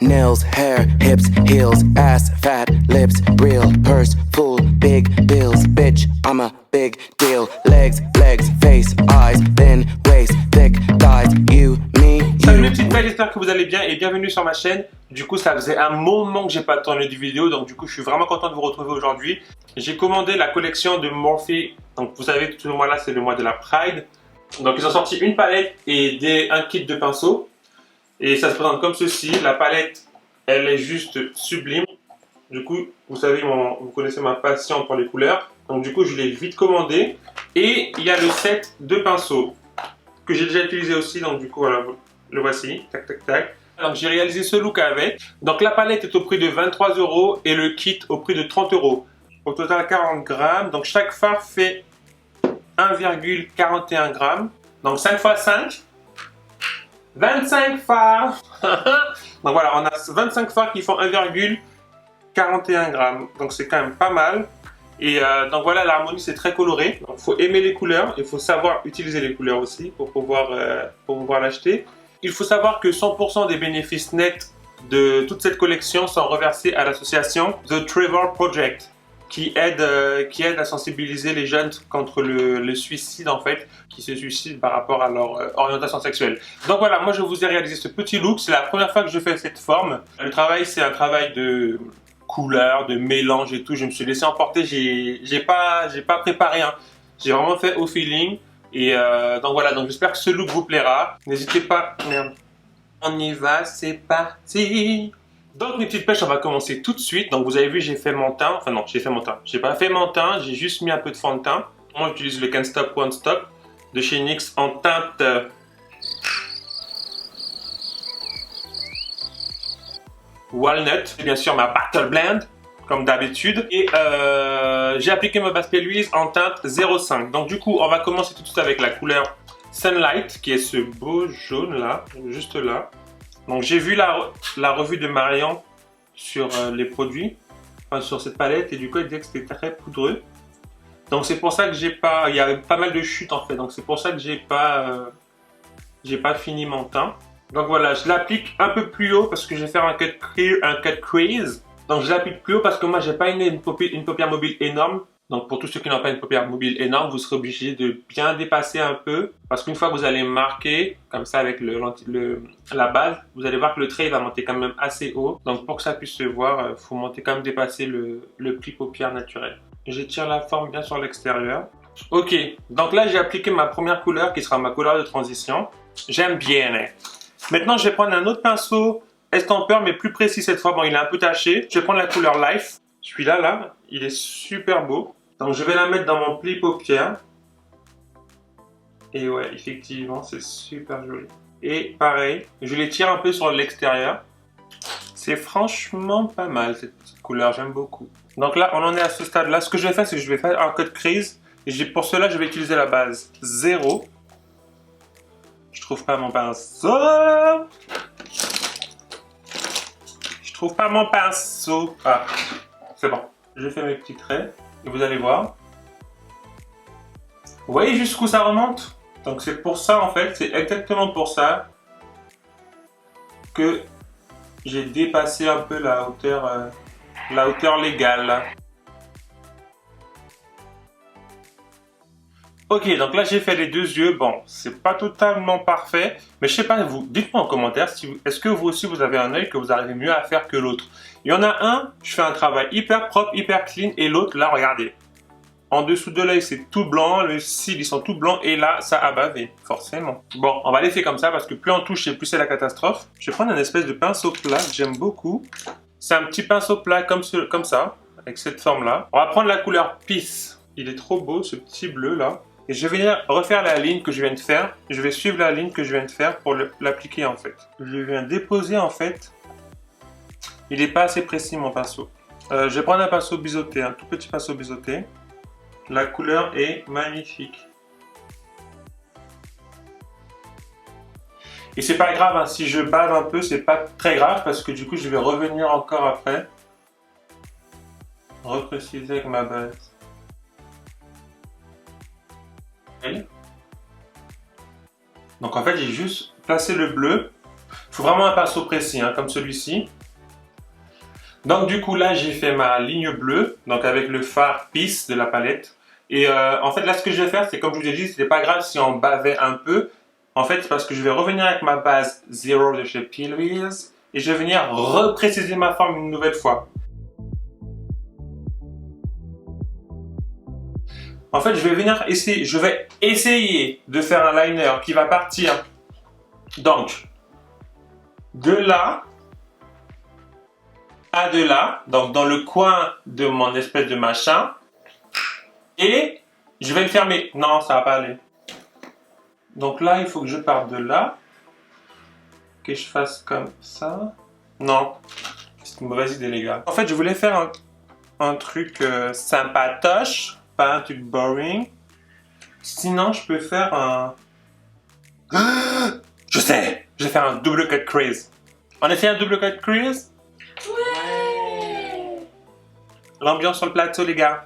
nails, hair, hips, heels, ass, fat, lips, real, purse, full, big bills, bitch, I'm a big deal. Legs, face, eyes, thin waist, thick thighs, you, me, you. Salut les petites belles, j'espère que vous allez bien et bienvenue sur ma chaîne. Du coup, ça faisait un moment que j'ai pas tourné de vidéo, donc du coup, je suis vraiment content de vous retrouver aujourd'hui. J'ai commandé la collection de Morphe. Donc vous savez que tout le mois là, c'est le mois de la Pride. Donc ils ont sorti une palette et un kit de pinceaux. Et ça se présente comme ceci. La palette, elle est juste sublime. Du coup, vous savez, vous connaissez ma passion pour les couleurs. Donc du coup, je l'ai vite commandé. Et il y a le set de pinceaux que j'ai déjà utilisé aussi. Donc du coup, voilà, le voici. Tac, tac, tac. Donc j'ai réalisé ce look avec. Donc la palette est au prix de 23 € et le kit au prix de 30 €. Au total 40 grammes. Donc chaque fard fait 1,41 g. Donc 5 x 5. 25 fards. Donc voilà, on a 25 fards qui font 1,41 g. Donc c'est quand même pas mal. Et donc voilà, l'harmonie c'est très coloré. Il faut aimer les couleurs, il faut savoir utiliser les couleurs aussi pour pouvoir l'acheter. Il faut savoir que 100% des bénéfices nets de toute cette collection sont reversés à l'association The Trevor Project, qui aide à sensibiliser les jeunes contre le suicide en fait, qui se suicident par rapport à leur orientation sexuelle. Donc voilà, moi je vous ai réalisé ce petit look, c'est la première fois que je fais cette forme. Le travail c'est un travail de couleur, de mélange et tout, je me suis laissé emporter, j'ai pas préparé, hein. J'ai vraiment fait au feeling. Et donc voilà, donc j'espère que ce look vous plaira. N'hésitez pas, merde. On y va, c'est parti. Donc mes petites pêches, on va commencer tout de suite. Donc vous avez vu, j'ai fait mon teint. Enfin non, j'ai fait mon teint. J'ai pas fait mon teint, j'ai juste mis un peu de fond de teint. Moi j'utilise le Can't Stop Won't Stop de chez NYX en teinte Walnut. Et bien sûr ma Battle Blend, comme d'habitude. Et j'ai appliqué ma base P-Louise en teinte 05. Donc du coup, on va commencer tout de suite avec la couleur Sunlight, qui est ce beau jaune là, juste là. Donc j'ai vu la revue de Marion sur les produits, enfin sur cette palette, et du coup elle disait que c'était très poudreux. Donc c'est pour ça que j'ai pas, il y avait pas mal de chutes en fait, donc c'est pour ça que j'ai pas fini mon teint. Donc voilà, je l'applique un peu plus haut parce que je vais faire un cut clear, un cut crease. Donc je l'applique plus haut parce que moi j'ai pas une paupière mobile énorme. Donc pour tous ceux qui n'ont pas une paupière mobile énorme, vous serez obligé de bien dépasser un peu. Parce qu'une fois que vous allez marquer, comme ça avec la base, vous allez voir que le trait va monter quand même assez haut. Donc pour que ça puisse se voir, il faut monter quand même dépasser le pli paupière naturel. J'étire la forme bien sur l'extérieur. Ok, donc là j'ai appliqué ma première couleur qui sera ma couleur de transition. J'aime bien, hein. Maintenant je vais prendre un autre pinceau estompeur mais plus précis cette fois. Bon, il est un peu taché. Je vais prendre la couleur Life. Celui-là, là, il est super beau. Donc je vais la mettre dans mon pli paupière. Et ouais, effectivement, c'est super joli. Et pareil, je les tire un peu sur l'extérieur. C'est franchement pas mal cette petite couleur, j'aime beaucoup. Donc là, on en est à ce stade-là. Ce que je vais faire, c'est que je vais faire un cut crease. Et pour cela, je vais utiliser la base 0. Je trouve pas mon pinceau. Je trouve pas mon pinceau. Ah, c'est bon. Je fais mes petits traits. Et vous allez voir. Vous voyez jusqu'où ça remonte? Donc c'est pour ça en fait, c'est exactement pour ça que j'ai dépassé un peu la hauteur légale. Ok, donc là j'ai fait les deux yeux. Bon, c'est pas totalement parfait, mais je sais pas vous. Dites-moi en commentaire est-ce que vous aussi vous avez un œil que vous arrivez mieux à faire que l'autre. Il y en a un, je fais un travail hyper propre, hyper clean, et l'autre là, regardez. En dessous de l'œil c'est tout blanc, le cils ils sont tout blancs, et là ça a bavé, forcément. Bon, on va laisser comme ça parce que plus on touche et plus c'est la catastrophe. Je vais prendre un espèce de pinceau plat que j'aime beaucoup. C'est un petit pinceau plat comme ça, avec cette forme là. On va prendre la couleur Peace. Il est trop beau ce petit bleu là. Et je vais venir refaire la ligne que je viens de faire. Je vais suivre la ligne que je viens de faire pour l'appliquer en fait. Je viens déposer en fait. Il n'est pas assez précis mon pinceau. Je vais prendre un pinceau biseauté, un tout petit pinceau biseauté. La couleur est magnifique. Et c'est pas grave, hein, si je bave un peu, c'est pas très grave parce que du coup je vais revenir encore après. Repréciser avec ma base. Donc en fait j'ai juste placé le bleu. Il faut vraiment un pinceau précis, hein, comme celui-ci. Donc du coup là j'ai fait ma ligne bleue, donc avec le fard Peace de la palette. Et en fait là ce que je vais faire, c'est comme je vous ai dit, c'était pas grave si on bavait un peu. En fait c'est parce que je vais revenir avec ma base Zero de chez P. Louise et je vais venir repréciser ma forme une nouvelle fois. En fait je vais venir essayer de faire un liner qui va partir donc de là à de là, donc dans le coin de mon espèce de machin. Et je vais le fermer. Non, ça va pas aller. Donc là, il faut que je parte de là. Que je fasse comme ça. Non, c'est une mauvaise idée, les gars. En fait, je voulais faire un truc sympatoche, pas un truc boring. Sinon, je peux faire un... Je sais, je vais faire un double cut crease. On essaie un double cut crease? Ouais. L'ambiance sur le plateau, les gars.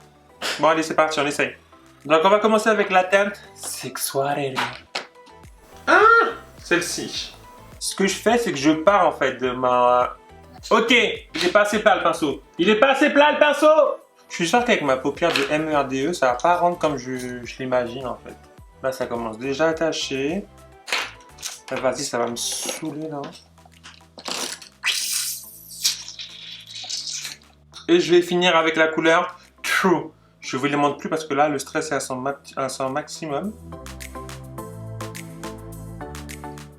Bon, allez, c'est parti, on essaye. Donc, on va commencer avec la teinte Sexuality. Ah, celle-ci. Ce que je fais, c'est que je pars, en fait, de ma... Ok, il est pas assez plat, le pinceau. Il est pas assez plat, le pinceau. Je suis sûr qu'avec ma paupière de MERDE, ça va pas rendre comme je l'imagine, en fait. Là, ça commence déjà à tacher. Vas-y, ça va me saouler, là. Et je vais finir avec la couleur True. Je vous les montre plus parce que là, le stress est à son maximum.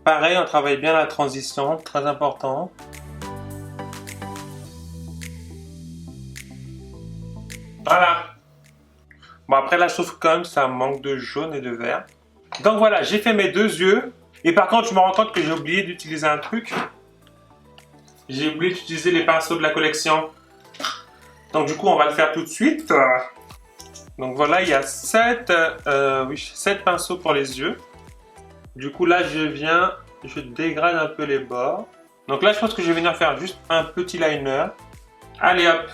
Pareil, on travaille bien la transition, très important. Voilà. Bon, après là, je trouve quand même ça manque de jaune et de vert. Donc voilà, j'ai fait mes deux yeux. Et par contre, je me rends compte que j'ai oublié d'utiliser un truc. J'ai oublié d'utiliser les pinceaux de la collection. Donc du coup, on va le faire tout de suite. Donc voilà, il y a 7 pinceaux pour les yeux. Du coup, là, je dégrade un peu les bords. Donc là, je pense que je vais venir faire juste un petit liner. Allez hop,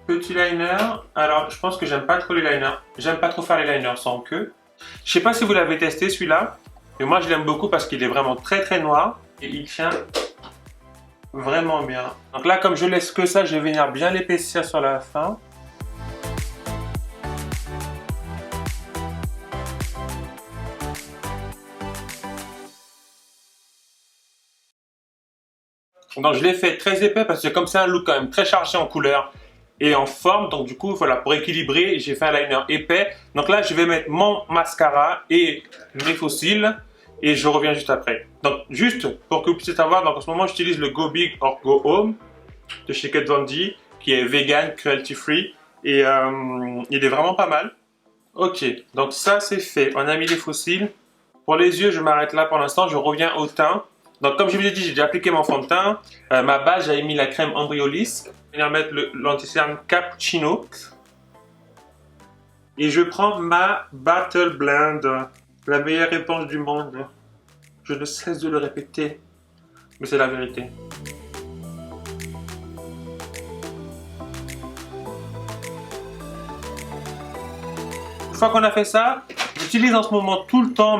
petit liner. Alors, je pense que j'aime pas trop les liners. J'aime pas trop faire les liners sans queue. Je sais pas si vous l'avez testé celui-là. Mais moi, je l'aime beaucoup parce qu'il est vraiment très très noir. Et il tient vraiment bien. Donc là, comme je laisse que ça, je vais venir bien l'épaissir sur la fin. Donc je l'ai fait très épais parce que comme c'est un look quand même très chargé en couleur et en forme, donc du coup voilà, pour équilibrer, j'ai fait un liner épais. Donc là je vais mettre mon mascara et mes faux cils et je reviens juste après. Donc juste pour que vous puissiez savoir, donc en ce moment j'utilise le Go Big or Go Home de chez Kat Von D qui est vegan, cruelty free et il est vraiment pas mal. Ok, donc ça c'est fait, on a mis les faux cils. Pour les yeux je m'arrête là pour l'instant, je reviens au teint. Donc comme je vous ai dit, j'ai déjà appliqué mon fond de teint. Ma base, j'avais mis la crème Embryolisse. Je vais mettre l'anti-cerne Cappuccino. Et je prends ma Battle Blend. La meilleure éponge du monde. Je ne cesse de le répéter. Mais c'est la vérité. Une fois qu'on a fait ça, j'utilise en ce moment tout le temps.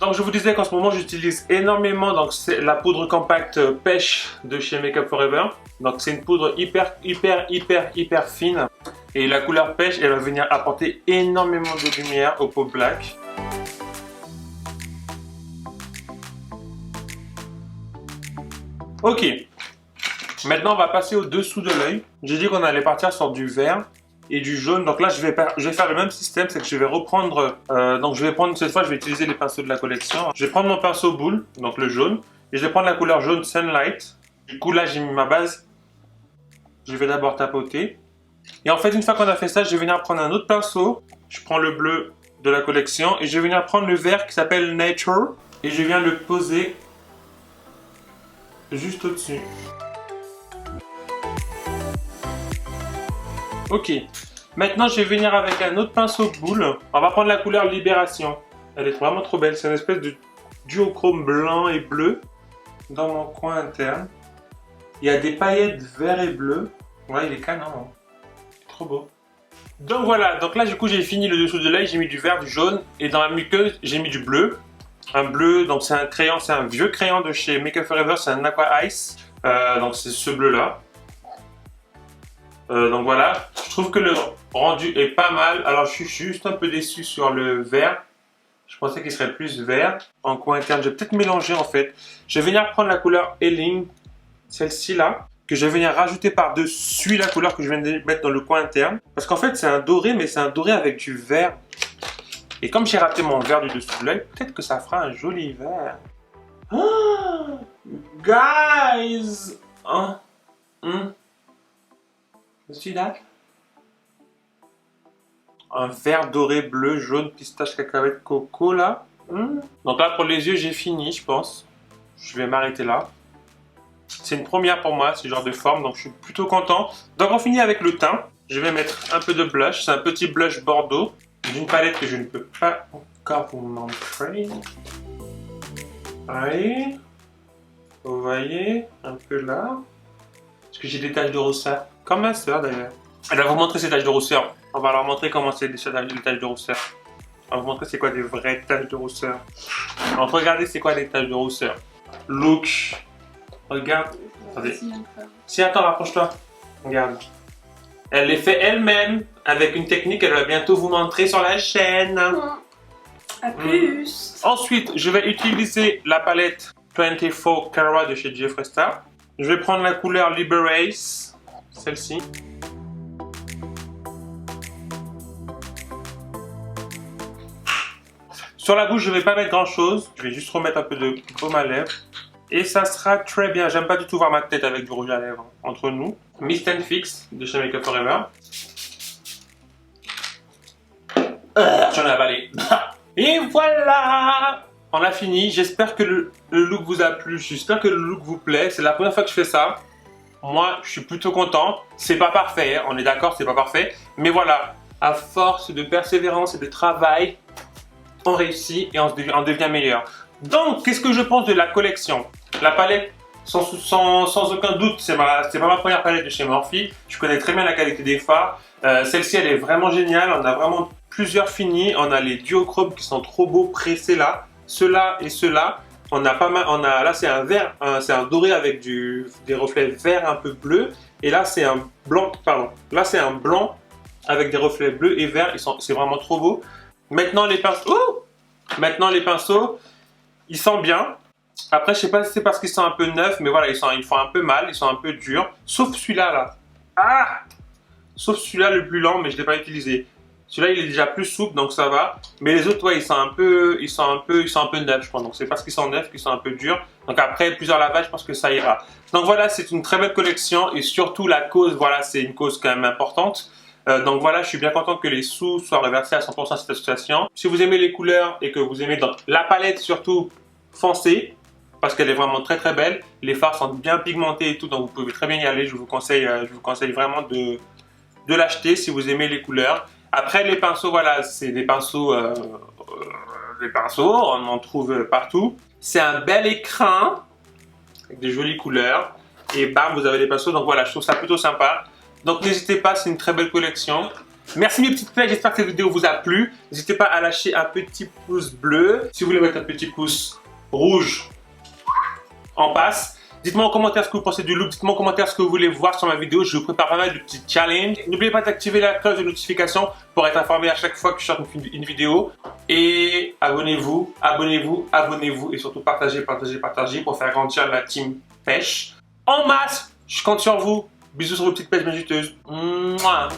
Donc je vous disais qu'en ce moment j'utilise énormément donc c'est la poudre compacte pêche de chez Makeup Forever. Donc c'est une poudre hyper fine et la couleur pêche elle va venir apporter énormément de lumière aux peaux black. Ok, maintenant on va passer au dessous de l'œil. J'ai dit qu'on allait partir sur du vert et du jaune. Donc là je vais faire le même système, c'est que je vais reprendre cette fois je vais utiliser les pinceaux de la collection. Je vais prendre mon pinceau boule, donc le jaune, et je vais prendre la couleur jaune Sunlight. Du coup là j'ai mis ma base, je vais d'abord tapoter. Et en fait une fois qu'on a fait ça, je vais venir prendre un autre pinceau. Je prends le bleu de la collection et je vais venir prendre le vert qui s'appelle Nature et je viens le poser juste au-dessus. Ok, maintenant je vais venir avec un autre pinceau boule. On va prendre la couleur Libération. Elle est vraiment trop belle, c'est une espèce de duochrome blanc et bleu dans mon coin interne. Il y a des paillettes vert et bleu. Ouais, il est canon, hein. Trop beau. Donc voilà, donc là du coup j'ai fini le dessous de l'œil, j'ai mis du vert, du jaune et dans la muqueuse j'ai mis du bleu. un bleu, donc c'est un crayon, c'est un vieux crayon de chez Make Up For Ever, c'est un Aqua Ice, donc c'est ce bleu là. Donc voilà, je trouve que le rendu est pas mal. Alors je suis juste un peu déçu sur le vert. Je pensais qu'il serait plus vert. En coin interne, je vais peut-être mélanger en fait. Je vais venir prendre la couleur Elling, celle-ci là, que je vais venir rajouter par-dessus la couleur que je viens de mettre dans le coin interne. Parce qu'en fait c'est un doré, mais c'est un doré avec du vert. Et comme j'ai raté mon vert du dessous de l'œil, peut-être que ça fera un joli vert. Oh, guys! Hein? See that? Un vert doré, bleu, jaune, pistache, cacahuète, coco là. Donc là pour les yeux j'ai fini je pense. Je vais m'arrêter là. C'est une première pour moi ce genre de forme donc je suis plutôt content. Donc on finit avec le teint. Je vais mettre un peu de blush. C'est un petit blush bordeaux d'une palette que je ne peux pas encore vous montrer. Allez. Vous voyez un peu là. Parce que j'ai des taches de rousseur. Comme ma soeur d'ailleurs. Elle va vous montrer ses taches de rousseur. On va leur montrer comment c'est les taches de rousseur. On va vous montrer c'est quoi des vraies taches de rousseur. Donc regardez c'est quoi les taches de rousseur. Look. Regarde. Attendez. Si attends, rapproche-toi. Regarde. Elle les fait elle-même avec une technique qu'elle va bientôt vous montrer sur la chaîne. À plus. Ensuite, je vais utiliser la palette 24 Carat de chez Jeffree Star. Je vais prendre la couleur Liberace, celle-ci. Sur la bouche, je ne vais pas mettre grand-chose. Je vais juste remettre un peu de baume à lèvres. Et ça sera très bien. J'aime pas du tout voir ma tête avec du rouge à lèvres entre nous. Mist and Fix de chez Make Up For Ever. J'en ai avalé. Et voilà! On a fini. J'espère que le look vous a plu. J'espère que le look vous plaît. C'est la première fois que je fais ça. Moi, je suis plutôt content. C'est pas parfait. Hein. On est d'accord, c'est pas parfait. Mais voilà, à force de persévérance et de travail, on réussit et on devient meilleur. Donc, qu'est-ce que je pense de la collection? La palette, sans aucun doute, c'est pas ma première palette de chez Morphe. Je connais très bien la qualité des fards. Celle-ci, elle est vraiment géniale. On a vraiment plusieurs finis. On a les duochromes qui sont trop beaux, pressés là. Ceux-là et ceux-là. On a pas mal. Là, c'est un vert, c'est un doré avec des reflets verts un peu bleus. Et là, c'est un blanc. Pardon. Là, c'est un blanc avec des reflets bleus et verts. C'est vraiment trop beau. Maintenant, les pinceaux. Ils sentent bien. Après, je sais pas si c'est parce qu'ils sont un peu neufs, mais voilà, ils font un peu mal, ils sont un peu durs. Sauf celui-là, là. Ah! Sauf celui-là, le plus lent, mais je l'ai pas utilisé. Celui-là, il est déjà plus souple, donc ça va. Mais les autres, ouais, ils sont un peu neufs, je crois. Donc c'est parce qu'ils sont neufs qu'ils sont un peu durs. Donc après plusieurs lavages, je pense que ça ira. Donc voilà, c'est une très belle collection et surtout la cause, voilà, c'est une cause quand même importante. Donc voilà, je suis bien content que les sous soient reversés à 100% à cette association. Si vous aimez les couleurs et que vous aimez donc, la palette surtout, foncez. Parce qu'elle est vraiment très très belle. Les fards sont bien pigmentés et tout, donc vous pouvez très bien y aller. Je vous conseille vraiment de l'acheter si vous aimez les couleurs. Après les pinceaux, voilà, c'est des pinceaux, on en trouve partout. C'est un bel écrin avec des jolies couleurs. Et bam, vous avez les pinceaux. Donc voilà, je trouve ça plutôt sympa. Donc n'hésitez pas, c'est une très belle collection. Merci mes petites flèches, j'espère que cette vidéo vous a plu. N'hésitez pas à lâcher un petit pouce bleu. Si vous voulez mettre un petit pouce rouge, en passe. Dites-moi en commentaire ce que vous pensez du look. Dites-moi en commentaire ce que vous voulez voir sur ma vidéo. Je vous prépare pas mal de petits challenges. N'oubliez pas d'activer la cloche de notification pour être informé à chaque fois que je sors une vidéo. Et abonnez-vous, abonnez-vous, abonnez-vous. Et surtout partagez pour faire grandir la team pêche. En masse, je compte sur vous. Bisous sur vos petites pêches bien juteuses. Mouah.